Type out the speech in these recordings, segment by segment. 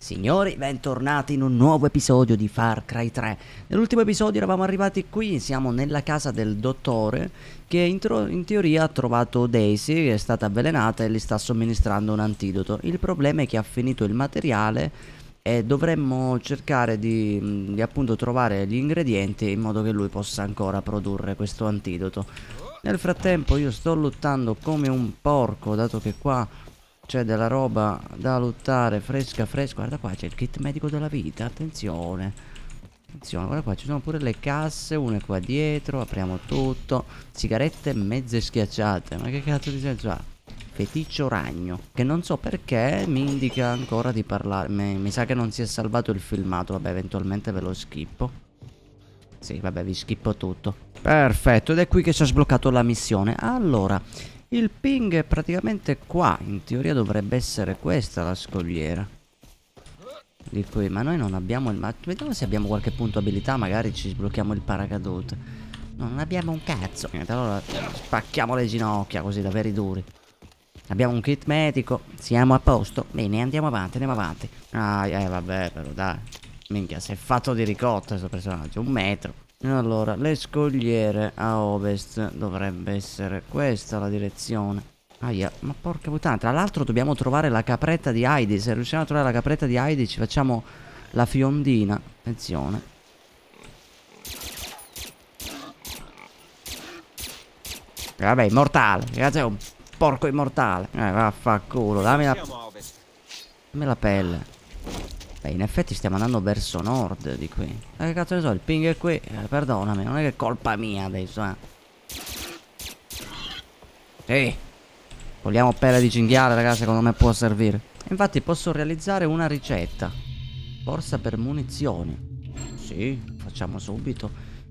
Signori, bentornati in un nuovo episodio di Far Cry 3. Nell'ultimo episodio eravamo arrivati qui, siamo nella casa del dottore che in teoria ha trovato Daisy, che è stata avvelenata e gli sta somministrando un antidoto. Il problema è che ha finito il materiale e dovremmo cercare di appunto trovare gli ingredienti in modo che lui possa ancora produrre questo antidoto. Nel frattempo io sto lottando come un porco, dato che qua c'è della roba da lottare fresca. Guarda qua, c'è il kit medico della vita. Attenzione. Attenzione, guarda qua, ci sono pure le casse. Una qua dietro. Apriamo tutto. Sigarette mezze schiacciate. Ma che cazzo di senso ha? Feticcio ragno. Che non so perché mi indica ancora di parlare. Mi sa che non si è salvato il filmato. Vabbè, eventualmente ve lo schippo. Sì, vabbè, vi schippo tutto. Perfetto, ed è qui che ci ha sbloccato la missione. Allora, il ping è praticamente qua. In teoria dovrebbe essere questa la scogliera di qui, ma noi non abbiamo il vediamo se abbiamo qualche punto abilità. Magari ci sblocchiamo il paracadute. No, non abbiamo un cazzo. Allora spacchiamo le ginocchia così da veri duri. Abbiamo un kit medico. Siamo a posto. Bene, andiamo avanti, andiamo avanti. Ah, vabbè, però dai. Minchia, si è fatto di ricotta questo personaggio. 1 metro. Allora, le scogliere a ovest. Dovrebbe essere questa la direzione. Aia, ma porca puttana. Tra l'altro dobbiamo trovare la capretta di Heidi. Se riusciamo a trovare la capretta di Heidi ci facciamo la fiondina. Attenzione. Vabbè, immortale. Ragazzi, è un porco immortale. Vaffanculo. Dammi la pelle. Beh, in effetti stiamo andando verso nord di qui. Che cazzo ne so, il ping è qui. Perdonami, non è che è colpa mia adesso, Sì. Vogliamo pelle di cinghiale, ragazzi, secondo me può servire. Infatti posso realizzare una ricetta. Borsa per munizioni. Sì, facciamo subito.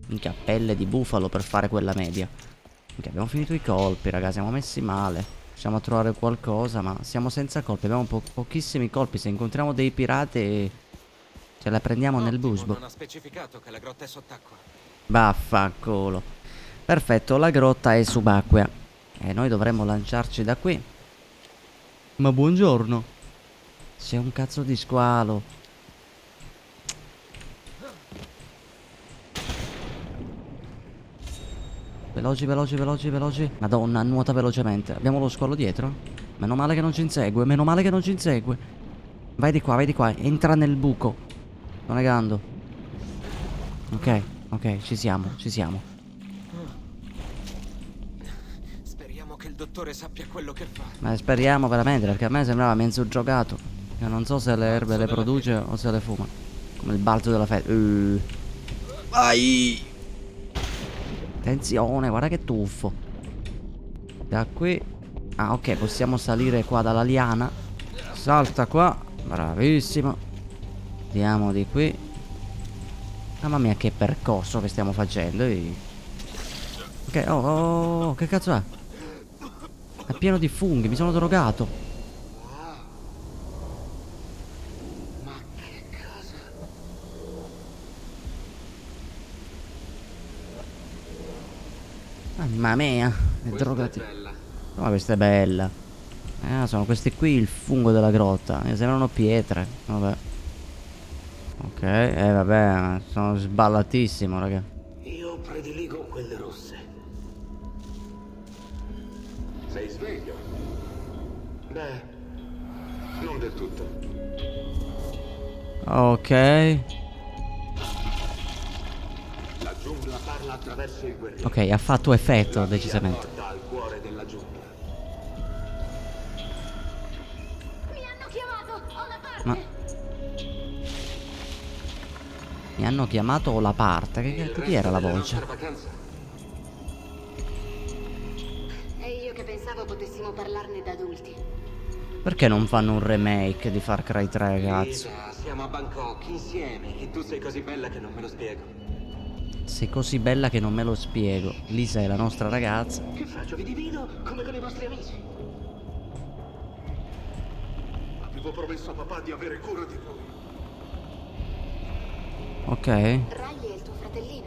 Minchia, pelle di bufalo per fare quella media. Minchia, abbiamo finito i colpi, ragazzi, siamo messi male. Riusciamo a trovare qualcosa, ma siamo senza colpi. Abbiamo pochissimi colpi. Se incontriamo dei pirati ce la prendiamo nel busbo. Non ha specificato che la grotta è sott'acqua. Vaffanculo. Perfetto, la grotta è subacquea e noi dovremmo lanciarci da qui. Ma buongiorno. Sei un cazzo di squalo. Veloci, veloci, veloci, veloci. Madonna, nuota velocemente. Abbiamo lo squalo dietro? Meno male che non ci insegue. Meno male che non ci insegue. Vai di qua, vai di qua. Entra nel buco. Sto negando. Ok, ok, ci siamo, ci siamo. Speriamo che il dottore sappia quello che fa. Ma speriamo veramente, perché a me sembrava mezzo giocato. Io non so se le erbe le produce o se le fuma. Come il balzo della fede. Vai! Attenzione, guarda che tuffo. Da qui. Ah, ok, possiamo salire qua dalla liana. Salta qua. Bravissimo. Andiamo di qui. Mamma mia, che percorso che stiamo facendo. Ok, oh, che cazzo è? È pieno di funghi, mi sono drogato. Ma che cosa? Mamma mia, è drogati. Ma questa è bella. Sono questi qui il fungo della grotta. Mi sembrano pietre. Vabbè. Ok, vabbè, sono sballatissimo, raga. Io prediligo quelle rosse. Sei sveglio? Beh, non del tutto. Ok. La giungla parla attraverso il guerriero. Ok, ha fatto effetto, La via decisamente. porta al cuore della giungla. Mi hanno chiamato, ho la parte. Ma mi hanno chiamato o la parte? Che chi era la voce? E io che pensavo potessimo parlarne da adulti. Perché non fanno un remake di Far Cry 3, cazzo? Lisa, siamo a Bangkok insieme e tu sei così bella che non me lo spiego. Sei così bella che non me lo spiego. Lisa è la nostra ragazza. Che faccio? Vi divido come con i vostri amici. Avevo promesso a papà di avere cura di voi. Ok. Riley è il tuo fratellino.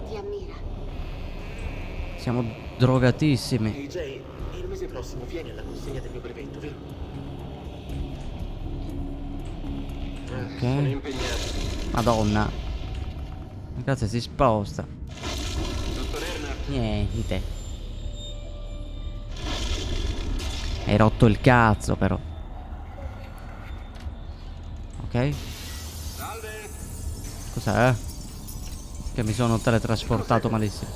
Ti ammira. Siamo drogatissimi. AJ, il mese prossimo vieni alla consegna del mio brevetto, vero? Sono Ok. impegnato. Madonna. Cazzo, si sposta. Dottor Earnhardt, Niente. Hai rotto il cazzo però. Ok. salve. Cos'è? Che mi sono teletrasportato malissimo.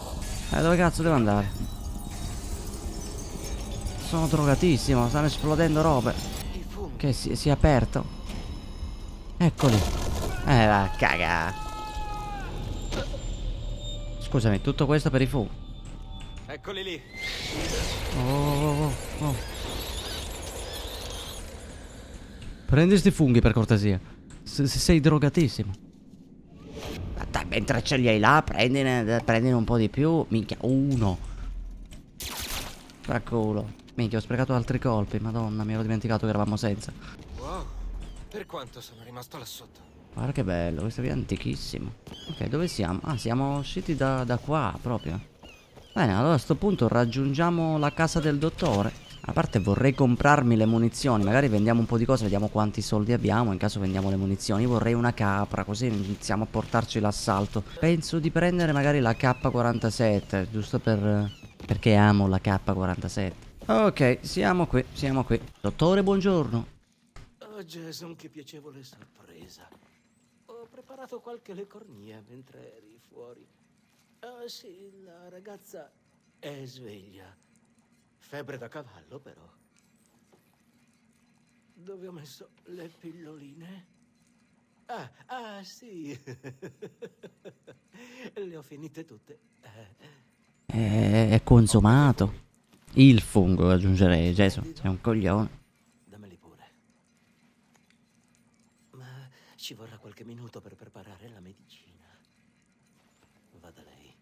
Dove cazzo devo andare? Sono drogatissimo, stanno esplodendo robe. I funghi. Che si è aperto. Eccoli. Va, caga. Scusami, tutto questo per i fu. Eccoli lì. Oh. Prendi sti funghi per cortesia. Sei drogatissimo. Ma dai, mentre ce li hai là, prendine un po' di più. Minchia, uno. Da culo. Minchia, ho sprecato altri colpi. Madonna, mi ero dimenticato che eravamo senza. Wow. Per quanto sono rimasto là sotto? Guarda che bello, questo qui è antichissimo. Ok, dove siamo? Ah, siamo usciti da qua proprio. Bene, allora a sto punto raggiungiamo la casa del dottore. A parte vorrei comprarmi le munizioni. Magari vendiamo un po' di cose, vediamo quanti soldi abbiamo. In caso vendiamo le munizioni. Io vorrei una capra, così iniziamo a portarci l'assalto. Penso di prendere magari la K47, giusto perché amo la K47. Ok, siamo qui. Dottore, buongiorno. Oh Jason, che piacevole sorpresa. Ho preparato qualche lecornia mentre eri fuori. Ah sì, la ragazza è sveglia. Febbre da cavallo, però. Dove ho messo le pilloline? Ah sì. Le ho finite tutte. È consumato. Il fungo, aggiungerei, Jason. Sei un coglione. Dammeli pure. Ma ci vorrà qualche minuto per preparare la medicina. Vada lei.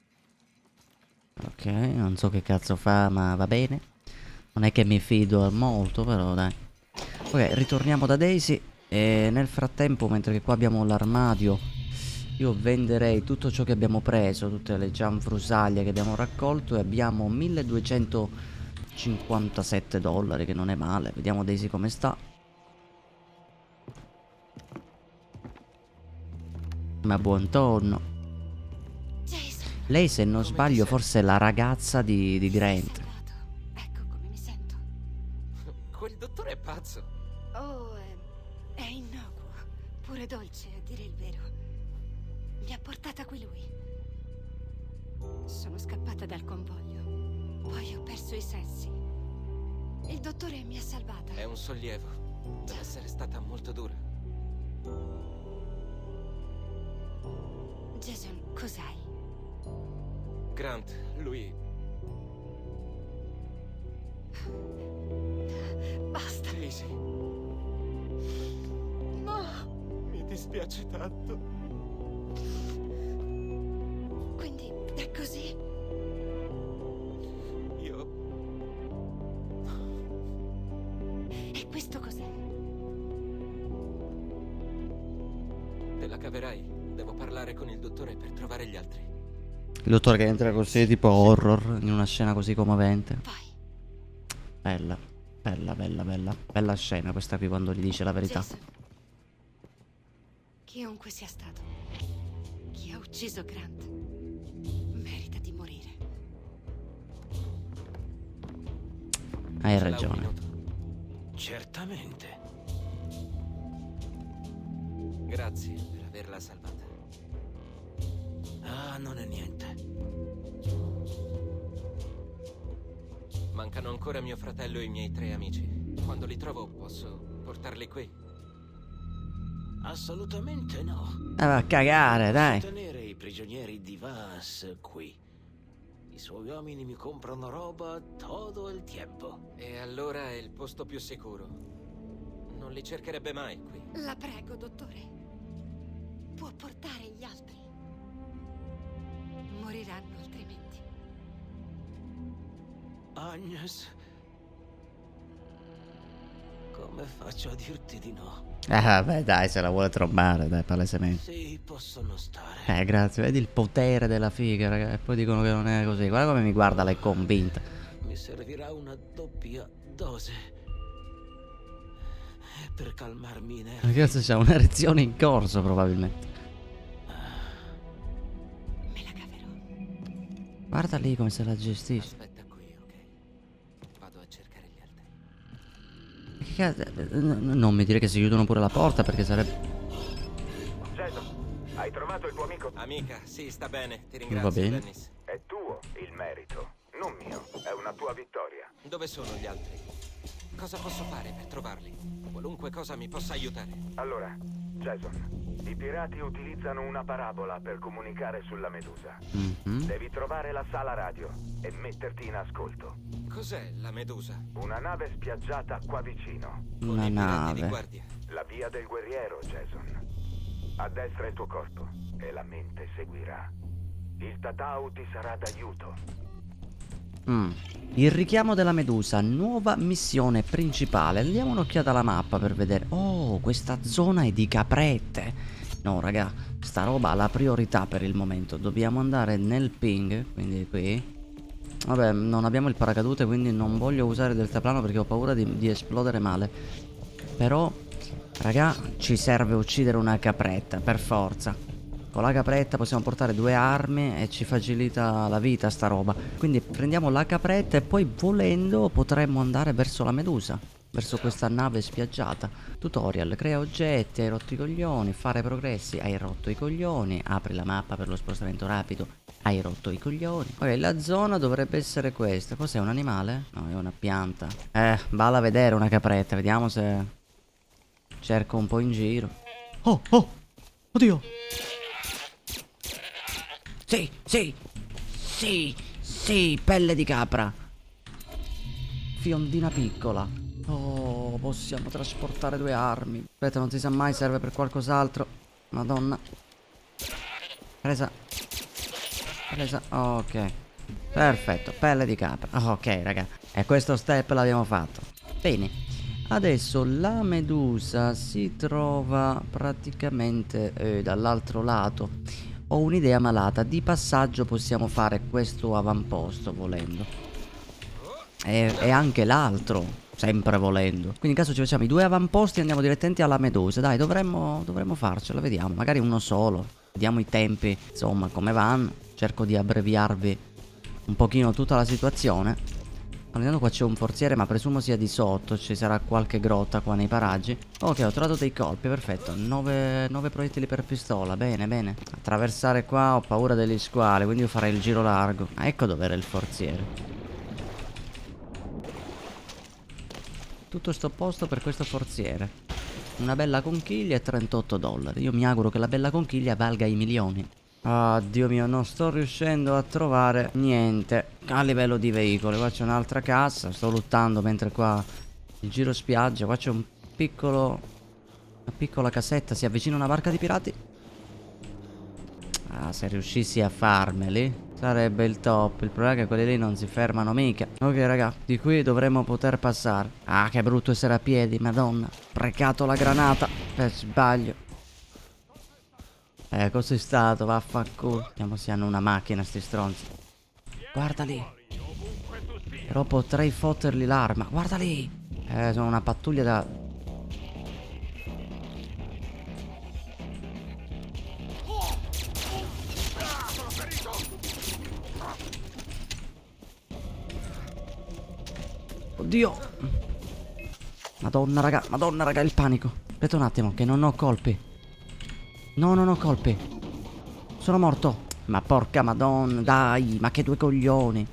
Ok, non so che cazzo fa, ma va bene. Non è che mi fido molto, però dai. Ok, ritorniamo da Daisy. E nel frattempo, mentre che qua abbiamo l'armadio, io venderei tutto ciò che abbiamo preso, tutte le cianfrusaglie che abbiamo raccolto, e abbiamo 1257 dollari, che non è male. Vediamo Daisy come sta. Ma buon tonno. Jason, Lei, se non Come sbaglio, ti forse è la ragazza di sei Grant. salvato. Ecco come mi sento. Quel dottore è pazzo. Oh, è innocuo, pure dolce, a dire il vero. Mi ha portata qui lui. Sono scappata dal convoglio. Poi ho perso i sensi. Il dottore mi ha salvata. È un sollievo. Deve essere stata molto dura. Jason, cos'hai? Grant, lui... Basta. Daisy, No! mi dispiace tanto. Quindi è così? Io... E questo cos'è? Te la caverai. Devo parlare con il dottore per trovare gli altri. Il dottore che entra così, tipo horror, in una scena così commovente. Vai. Bella, bella. Bella scena questa qui quando gli dice la verità. Jason. Chiunque sia stato, chi ha ucciso Grant, merita di morire. Hai Ce l'ha un ragione. minuto. Certamente. Grazie per averla salvata. Ah, non è niente. Mancano ancora mio fratello e i miei 3 amici. Quando li trovo posso portarli qui. Assolutamente no. Va a cagare, dai. Tenere i prigionieri di Vas qui. I suoi uomini mi comprano roba todo il tempo. E allora è il posto più sicuro. Non li cercherebbe mai qui. La prego, dottore. Può portare gli altri. Moriranno altrimenti. Agnes. Come faccio a dirti di no? Beh, dai, se la vuole trombare, dai, palesemente. Sì, possono stare. Grazie, vedi il potere della figa, raga. E poi dicono che non è così. Guarda come mi guarda, lei è convinta. Mi servirà una doppia dose. per calmarmi i nervi. Ragazzi, c'è un'erezione in corso probabilmente. Me la caverò. Guarda lì come se la gestisce. Aspetta qui, ok? Vado a cercare gli altri. Che non mi dire che si chiudono pure la porta perché sarebbe... Jason, hai trovato il tuo amico? Amica, sì, sta bene. Ti Va ringrazio, bene. Dennis. È tuo il merito, non mio. È una tua vittoria. Dove sono gli altri? Cosa posso fare per trovarli? Qualunque cosa mi possa aiutare. Allora, Jason, i pirati utilizzano una parabola per comunicare sulla Medusa. Mhm. Devi trovare la sala radio e metterti in ascolto. Cos'è la Medusa? Una nave spiaggiata qua vicino. Con Una i pirati di nave. guardia. La via del guerriero, Jason. A destra il tuo corpo e la mente seguirà. Il Tatau ti sarà d'aiuto. Il richiamo della Medusa, nuova missione principale. Andiamo un'occhiata alla mappa per vedere. Oh, questa zona è di caprette. No, raga, sta roba ha la priorità per il momento. Dobbiamo andare nel ping, quindi qui. Vabbè, non abbiamo il paracadute, quindi non voglio usare il deltaplano perché ho paura di esplodere male. Però, raga, ci serve uccidere una capretta, per forza. Con la capretta possiamo portare 2 armi e ci facilita la vita sta roba. Quindi prendiamo la capretta e poi volendo potremmo andare verso la Medusa, verso questa nave spiaggiata. Tutorial, crea oggetti, hai rotto i coglioni, fare progressi, hai rotto i coglioni, apri la mappa per lo spostamento rapido, hai rotto i coglioni. Ok, la zona dovrebbe essere questa. Cos'è, un animale? No, è una pianta. Valla a vedere una capretta, vediamo se cerco un po' in giro. Oh, oh, oddio. Sì, sì, sì, sì, pelle di capra. Fiondina piccola. Oh, possiamo trasportare 2 armi. Aspetta, non si sa mai, serve per qualcos'altro. Madonna. Presa. Presa, ok. Perfetto, pelle di capra. Ok, raga. E questo step l'abbiamo fatto. Bene. Adesso la Medusa si trova praticamente dall'altro lato. Ho un'idea malata, di passaggio possiamo fare questo avamposto volendo. E anche l'altro, sempre volendo. Quindi in caso ci facciamo i 2 avamposti e andiamo direttamente alla Medusa. Dai, dovremmo farcelo, vediamo. Magari uno solo. Vediamo i tempi, insomma, come vanno. Cerco di abbreviarvi un pochino tutta la situazione. Allora, qua c'è un forziere, ma presumo sia di sotto. Ci sarà qualche grotta qua nei paraggi. Ok, ho trovato dei colpi, perfetto. 9 proiettili per pistola, bene, bene. Attraversare qua, ho paura degli squali, quindi io farei il giro largo. Ah, ecco dov'era il forziere. Tutto sto posto per questo forziere. Una bella conchiglia e $38. Io mi auguro che la bella conchiglia valga i milioni. Ah, Dio mio, non sto riuscendo a trovare niente a livello di veicoli. Qua c'è un'altra cassa. Sto lottando mentre qua il giro spiaggia. Qua c'è un piccolo... una piccola casetta. Si avvicina una barca di pirati. Ah, se riuscissi a farmeli sarebbe il top. Il problema è che quelli lì non si fermano mica. Ok, raga, di qui dovremmo poter passare. Ah, che brutto essere a piedi, madonna. Precato la granata per sbaglio. Cos'è stato? Vaffanculo. Vediamo se hanno una macchina sti stronzi. Guarda lì. Però potrei fottergli l'arma. Guarda lì. Sono una pattuglia da... Oddio. Madonna raga, il panico. Aspetta un attimo, che non ho colpi. No, non ho colpi. Sono morto. Ma porca madonna, dai, ma che 2 coglioni.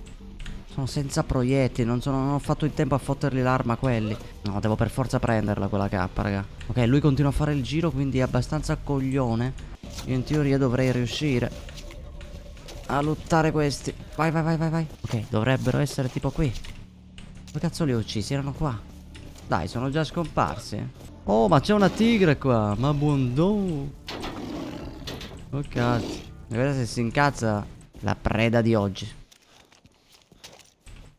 Sono senza proiettili, non ho fatto in tempo a fottergli l'arma a quelli. No, devo per forza prenderla quella K, raga. Ok, lui continua a fare il giro, quindi è abbastanza coglione. Io in teoria dovrei riuscire a lottare questi. Vai. Ok, dovrebbero essere tipo qui. Dove cazzo li ho uccisi? Erano qua. Dai, sono già scomparsi. Oh, ma c'è una tigre qua. Ma buon do. Oh cazzo. Vedete se si incazza la preda di oggi.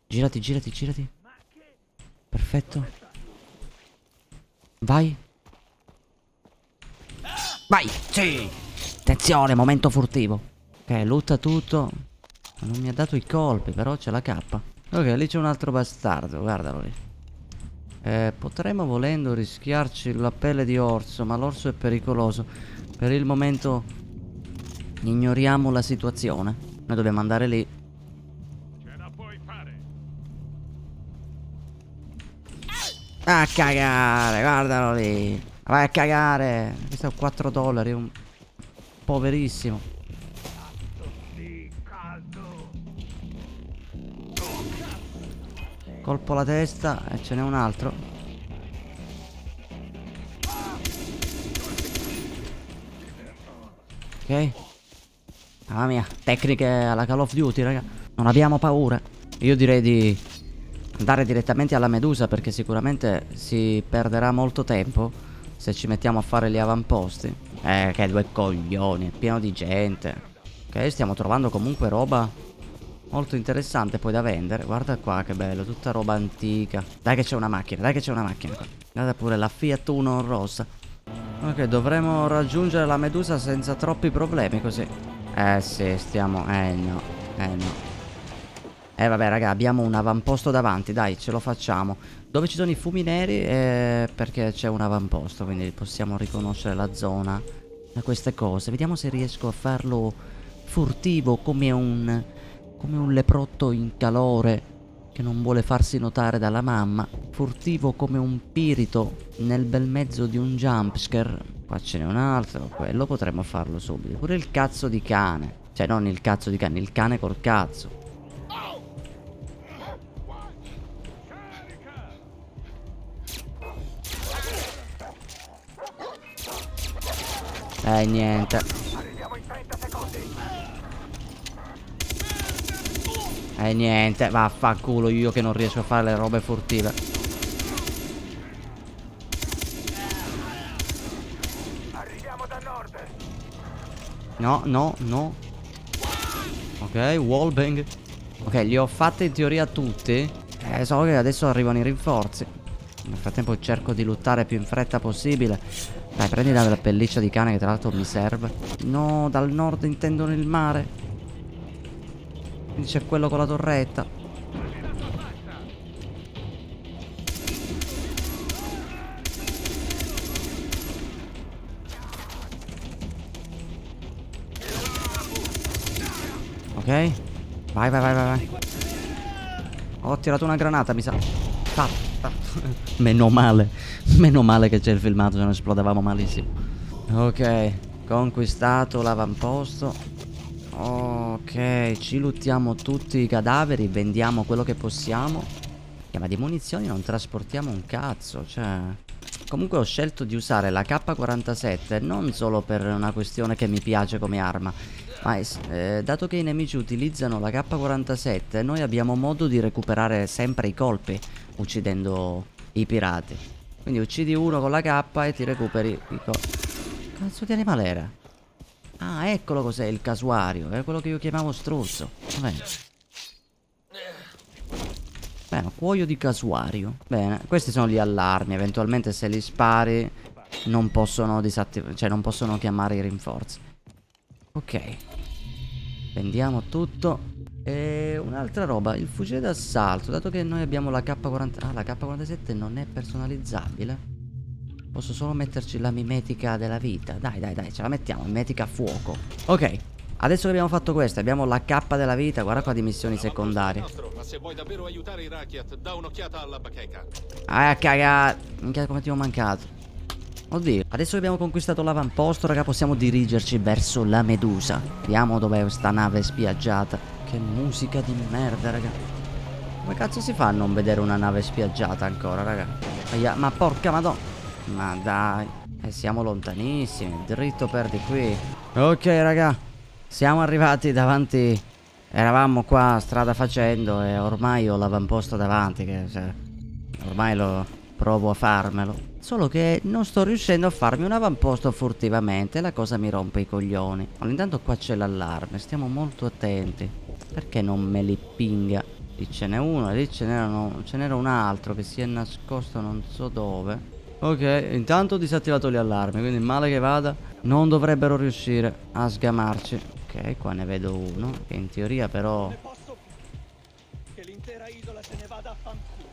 Girati. Perfetto. Vai. Sì. Attenzione, momento furtivo. Ok, lutta tutto. Non mi ha dato i colpi, però c'è la K. Ok, lì c'è un altro bastardo, guardalo lì. Potremmo volendo rischiarci la pelle di orso, ma l'orso è pericoloso. Per il momento ignoriamo la situazione. Noi dobbiamo andare lì. Ce la puoi fare. A cagare, guardalo lì. Vai a cagare. Questo è $4, un poverissimo. Colpo alla testa e ce n'è un altro. Ok. Mamma mia, tecniche alla Call of Duty, raga. Non abbiamo paura. Io direi di andare direttamente alla Medusa, perché sicuramente si perderà molto tempo se ci mettiamo a fare gli avamposti. Che due coglioni, è pieno di gente. Ok, stiamo trovando comunque roba molto interessante poi da vendere. Guarda qua che bello, tutta roba antica. Dai che c'è una macchina, dai che c'è una macchina qua. Guarda pure la Fiat Uno rossa. Ok, dovremo raggiungere la Medusa senza troppi problemi così. Sì, stiamo... no, no. Vabbè raga, abbiamo un avamposto davanti, dai, ce lo facciamo. Dove ci sono i fumi neri? Perché c'è un avamposto, quindi possiamo riconoscere la zona da queste cose. Vediamo se riesco a farlo furtivo come un leprotto in calore che non vuole farsi notare dalla mamma. Furtivo come un pirito nel bel mezzo di un jumpscare. Qua ce n'è un altro, quello potremmo farlo subito. Pure il cazzo di cane. Cioè non il cazzo di cane, il cane col cazzo. Niente. Arriviamo in 30 secondi. Niente, vaffanculo, io che non riesco a fare le robe furtive. Arriviamo da nord. No, no, no. Ok, wallbang. Ok, li ho fatte in teoria tutti. Solo che adesso arrivano i rinforzi. Nel frattempo cerco di lottare più in fretta possibile. Dai, prendi la pelliccia di cane che tra l'altro mi serve. No, dal nord intendono il mare. Quindi c'è quello con la torretta. Ok. Vai, vai, vai, vai, vai. Ho tirato una granata, mi sa. Fatto. Meno male. Meno male che c'è il filmato, se no esplodevamo malissimo. Ok, conquistato l'avamposto. Ok, ci luttiamo tutti i cadaveri, vendiamo quello che possiamo. Ma di munizioni non trasportiamo un cazzo, cioè... Comunque ho scelto di usare la K47 non solo per una questione che mi piace come arma, ma dato che i nemici utilizzano la K47, noi abbiamo modo di recuperare sempre i colpi uccidendo i pirati. Quindi uccidi uno con la K e ti recuperi i colpi. Cazzo di animale era? Ah, eccolo cos'è il casuario, è quello che io chiamavo struzzo. Vabbè. Bene, cuoio di casuario. Bene, questi sono gli allarmi. Eventualmente se li spari non possono disattivare, cioè non possono chiamare i rinforzi. Ok. Vendiamo tutto. E un'altra roba, il fucile d'assalto. Dato che noi abbiamo la K40... Ah, la K47 non è personalizzabile. Posso solo metterci la mimetica della vita. Dai, dai, dai, ce la mettiamo, mimetica a fuoco. Ok. Adesso che abbiamo fatto questo, abbiamo la K della vita, guarda qua di missioni secondarie. Ma se vuoi davvero aiutare i Rakyat, dà un'occhiata alla bacheca. Ah, cagare. Minchia, come ti ho mancato. Oddio. Adesso che abbiamo conquistato l'avamposto, raga, possiamo dirigerci verso la Medusa. Vediamo dov'è questa nave spiaggiata. Che musica di merda, raga. Come cazzo si fa a non vedere una nave spiaggiata ancora, raga? Ma porca madonna. Ma dai. Siamo lontanissimi. Dritto per di qui. Ok, raga. Siamo arrivati davanti. Eravamo qua strada facendo e ormai ho l'avamposto davanti, che cioè, ormai lo provo a farmelo. Solo che non sto riuscendo a farmi un avamposto furtivamente e la cosa mi rompe i coglioni. Allora, intanto qua c'è l'allarme, stiamo molto attenti. Perché non me li pinga? Lì ce n'è uno e lì ce n'era un altro che si è nascosto non so dove. Ok, intanto ho disattivato gli allarmi, quindi male che vada non dovrebbero riuscire a sgamarci. Ok, qua ne vedo uno che in teoria però... Che l'intera isola se ne vada a fanculo.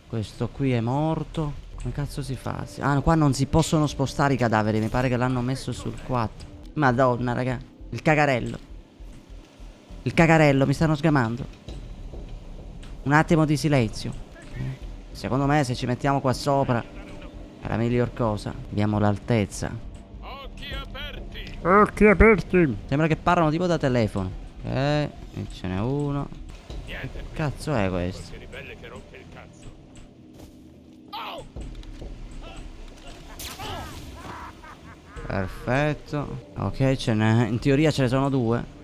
Questo qui è morto. Come cazzo si fa? Ah, qua non si possono spostare i cadaveri. Mi pare che l'hanno messo sul 4. Madonna, raga. Il cagarello. Il cagarello, mi stanno sgamando. Un attimo di silenzio. Secondo me se ci mettiamo qua sopra è la miglior cosa. Abbiamo l'altezza. Occhi aperti! Occhi aperti. Sembra che parlano tipo da telefono. Ok, e ce n'è uno. Che cazzo è questo? Ribelle che rompe il cazzo. Perfetto. Ok, ce n'è. In teoria ce ne sono 2.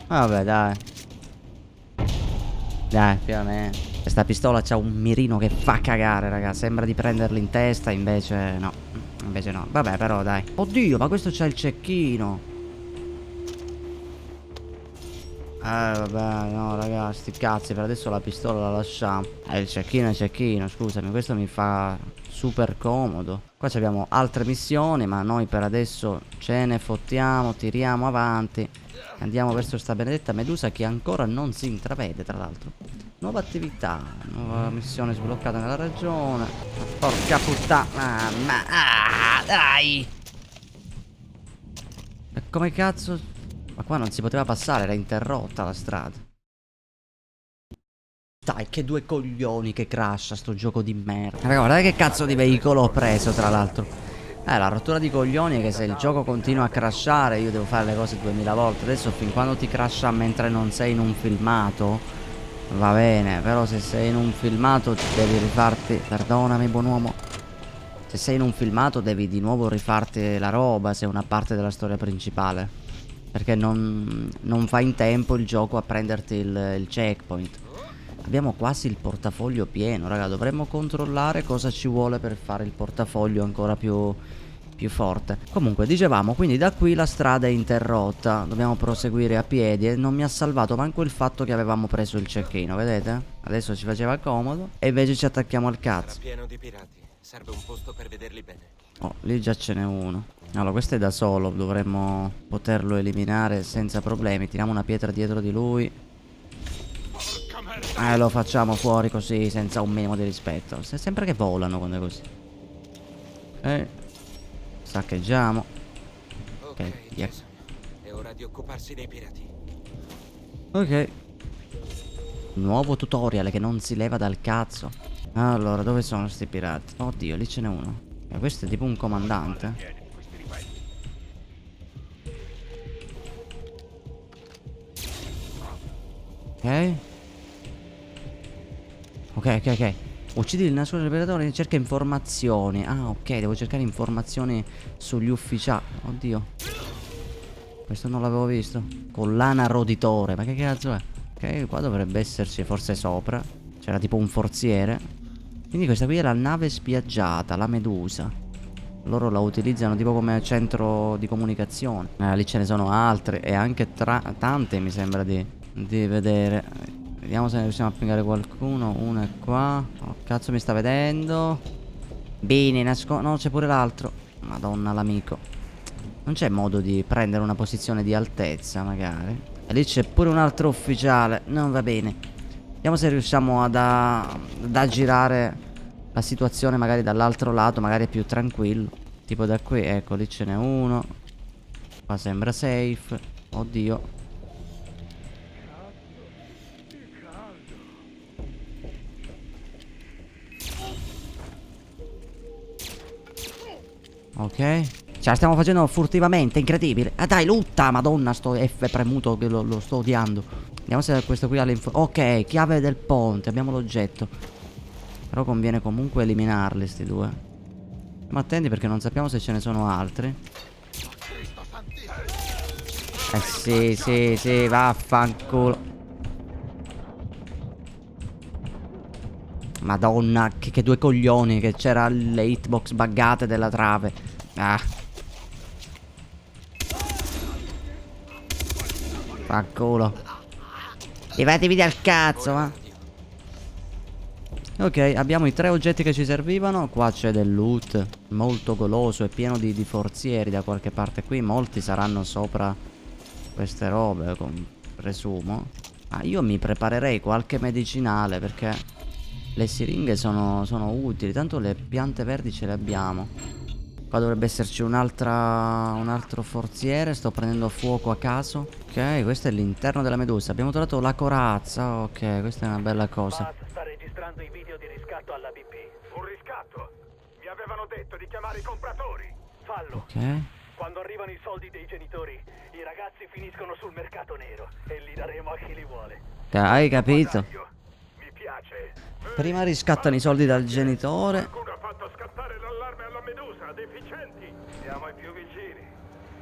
Vabbè, dai. Dai, più a me. Questa pistola c'ha un mirino che fa cagare, raga. Sembra di prenderli in testa, invece no. Invece no. Vabbè, però dai. Oddio, ma questo c'ha il cecchino. Vabbè, no, raga, sti cazzi. Per adesso la pistola la lasciamo. Il cecchino è il cecchino, scusami. Questo mi fa super comodo. Qua abbiamo altre missioni, ma noi per adesso ce ne fottiamo. Tiriamo avanti. Andiamo verso sta benedetta medusa che ancora non si intravede, tra l'altro. Nuova attività, nuova missione sbloccata nella regione. Porca puttana, dai! E come cazzo? Ma qua non si poteva passare, era interrotta la strada. Dai, che 2 coglioni che crasha sto gioco di merda. Raga, guardate che cazzo di veicolo ho preso, tra l'altro. La rottura di coglioni è che se il gioco continua a crashare io devo fare le cose 2000 volte. Adesso fin quando ti crasha mentre non sei in un filmato va bene, però se sei in un filmato devi rifarti. Perdonami, buon uomo. Se sei in un filmato devi di nuovo rifarti la roba se è una parte della storia principale, perché non fa in tempo il gioco a prenderti il checkpoint. Abbiamo quasi il portafoglio pieno, raga. Dovremmo controllare cosa ci vuole per fare il portafoglio ancora più forte. Comunque, dicevamo, quindi da qui la strada è interrotta. Dobbiamo proseguire a piedi e non mi ha salvato manco il fatto che avevamo preso il cecchino, vedete? Adesso ci faceva comodo e invece ci attacchiamo al Sarà cazzo. pieno di pirati. Serve un posto per vederli bene. Oh, lì già ce n'è uno. Allora, questo è da solo. Dovremmo poterlo eliminare senza problemi. Tiriamo una pietra dietro di lui. Lo facciamo fuori così senza un minimo di rispetto. Sempre che volano quando è così. Saccheggiamo. Ok, via. Jason. È ora di occuparsi dei pirati. Ok. Nuovo tutorial che non si leva dal cazzo. Allora, dove sono sti pirati? Oddio, lì ce n'è uno. Questo è tipo un comandante. Ok. Ok. Uccidi il nascosto reparatore e cerca informazioni. Ah, ok, devo cercare informazioni sugli ufficiali. Oddio. Questo non l'avevo visto. Collana roditore. Ma che cazzo è? Ok, qua dovrebbe esserci forse sopra. C'era tipo un forziere. Quindi questa qui è la nave spiaggiata, la Medusa. Loro la utilizzano tipo come centro di comunicazione. Lì ce ne sono altre e anche tante mi sembra di vedere. Vediamo se ne riusciamo a pingare qualcuno. Uno è qua. Oh, cazzo mi sta vedendo. Bene, no, c'è pure l'altro. Madonna, l'amico. Non c'è modo di prendere una posizione di altezza, magari. E lì c'è pure un altro ufficiale. Non va bene. Vediamo se riusciamo ad aggirare la situazione magari dall'altro lato. Magari è più tranquillo. Tipo da qui, ecco, lì ce n'è uno. Qua sembra safe. Oddio. Ok. Ce la stiamo facendo furtivamente, incredibile. Ah dai, lutta, madonna, sto F premuto che lo sto odiando. Vediamo se questo qui ha le ok, chiave del ponte, abbiamo l'oggetto. Però conviene comunque eliminarli sti due. Ma attenti perché non sappiamo se ce ne sono altri. Sì, vaffanculo. Madonna, che 2 coglioni. Che c'era le hitbox buggate della trave. Fanculo. Levatevi dal cazzo, ma. Ok, abbiamo i 3 oggetti che ci servivano. Qua c'è del loot molto goloso e pieno di forzieri da qualche parte qui. Molti saranno sopra queste robe. presumo. Ah, io mi preparerei qualche medicinale perché le siringhe sono utili. Tanto le piante verdi ce le abbiamo. Qua dovrebbe esserci un altro forziere. Sto prendendo fuoco a caso. Ok, questo è l'interno della medusa. Abbiamo trovato la corazza. Ok, questa è una bella cosa. Buzz sta registrando i video di riscatto alla BP. Un riscatto? Mi avevano detto di chiamare i compratori. Fallo. Ok. Quando arrivano i soldi dei genitori, i ragazzi finiscono sul mercato nero e li daremo a chi li vuole. Hai capito? Mi piace. Prima riscattano i soldi dal genitore. Qualcuno ha fatto scattare l'allarme alla medusa, deficienti. Siamo ai più vicini.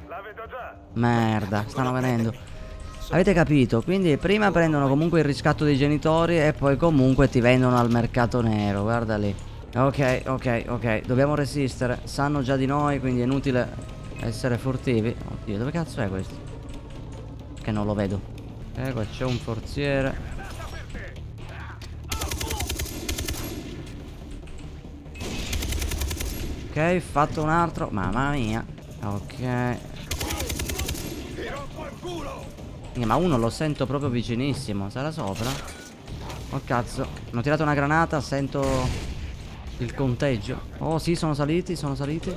La vedo già. Merda, stanno venendo. Avete capito? Quindi prima prendono comunque il riscatto dei genitori e poi comunque ti vendono al mercato nero. Guarda lì. Ok, ok, ok. Dobbiamo resistere. Sanno già di noi, quindi è inutile essere furtivi. Oddio, dove cazzo è questo? Che non lo vedo. Qua c'è un forziere. Ok, fatto un altro. Mamma mia. Ok. Ma uno lo sento proprio vicinissimo. Sarà sopra? Oh cazzo. Hanno tirato una granata. Sento il conteggio. Oh sì, sono saliti, sono saliti.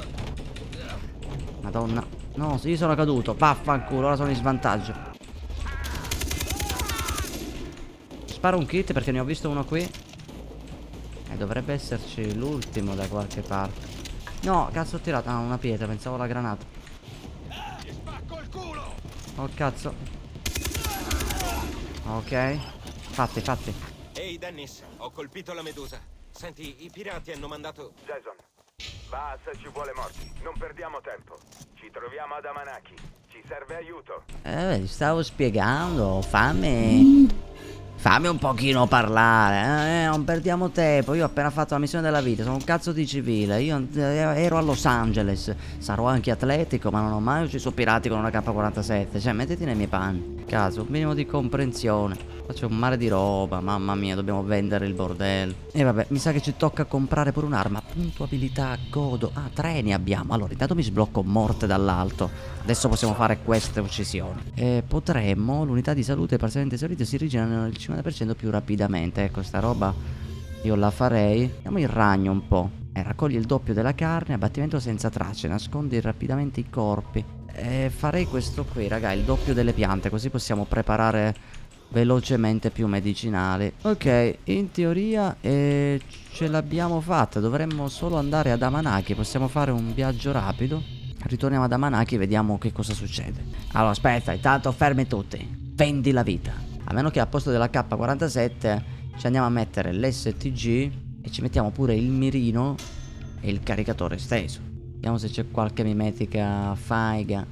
Madonna. No, sì, sono caduto. Vaffanculo, ora sono in svantaggio. Sparo un kit perché ne ho visto uno qui. E dovrebbe esserci l'ultimo da qualche parte. No, cazzo ho tirato. Ah, una pietra, pensavo alla granata. Oh cazzo. Ok. Fatti, fatti. Ehi, Dennis, ho colpito la medusa. Senti, i pirati hanno mandato... Jason, Buzz ci vuole morti. Non perdiamo tempo. Ci troviamo ad Amanaki. Ci serve aiuto. Ti stavo spiegando. Fammi un pochino parlare. Non perdiamo tempo. Io ho appena fatto la missione della vita. Sono un cazzo di civile. Io ero a Los Angeles. Sarò anche atletico, ma non ho mai ucciso pirati con una K47. Cioè, mettiti nei miei panni. Caso, un minimo di comprensione. Faccio un mare di roba. Mamma mia, dobbiamo vendere il bordello. E vabbè, mi sa che ci tocca comprare pure un'arma. Puntuabilità, godo. Ah, treni abbiamo. Allora, intanto mi sblocco morte dall'alto. Adesso possiamo fare queste uccisioni. E potremmo. L'unità di salute parzialmente esaurita si rigenerano il 50% più rapidamente. Ecco, sta roba io la farei. Andiamo il ragno un po'. Raccogli il doppio della carne. Abbattimento senza tracce. Nascondi rapidamente i corpi. Farei questo qui, raga. Il doppio delle piante. Così possiamo preparare velocemente più medicinali. Ok, in teoria ce l'abbiamo fatta. Dovremmo solo andare ad Amanaki. Possiamo fare un viaggio rapido. Ritorniamo ad Amanaki e vediamo che cosa succede. Allora aspetta, intanto fermi tutti. Vendi la vita. A meno che al posto della K47 ci andiamo a mettere l'STG e ci mettiamo pure il mirino e il caricatore steso. Vediamo se c'è qualche mimetica faiga.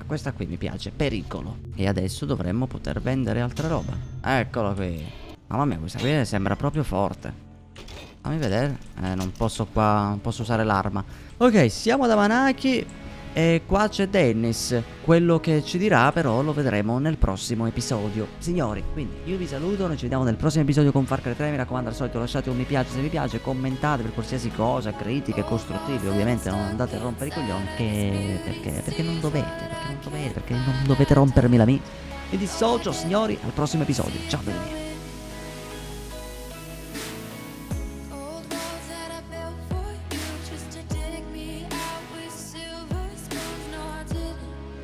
Questa qui mi piace, pericolo. E adesso dovremmo poter vendere altra roba. Eccolo qui. Mamma mia, questa qui sembra proprio forte. Fammi vedere. Non posso qua, non posso usare l'arma. Ok, siamo ad Amanaki e qua c'è Dennis. Quello che ci dirà però lo vedremo nel prossimo episodio. Signori, quindi io vi saluto. Noi ci vediamo nel prossimo episodio con Far Cry 3. Mi raccomando, al solito lasciate un mi piace se vi piace. Commentate per qualsiasi cosa, critiche, costruttive. Ovviamente non andate a rompere i coglioni. Perché non dovete. Perché non dovete rompermi la mia. Mi dissocio, signori, al prossimo episodio. Ciao belli miei.